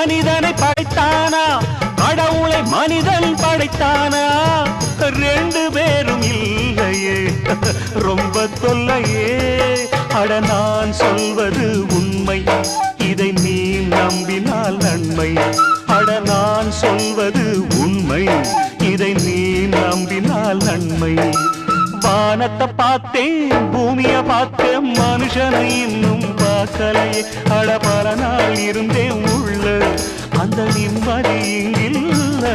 மனிதனை படைத்தானா கடவுளை மனிதன் படைத்தானா ரெண்டு பேரும் இல்லையே ரொம்ப தொல்லையே அட நான் சொல்வது உண்மை இதை நீ நம்பினால் நன்மை அட நான் சொல்வது உண்மை இதை நீ நம்பினால் நன்மை வானத்தை பார்த்தேன் பூமியை பார்த்தேன் மனுஷனை இன்னும் பார்க்கலையே அட பல நாள் இருந்தேன் உள்ள அந்த நிம்மதி இல்லை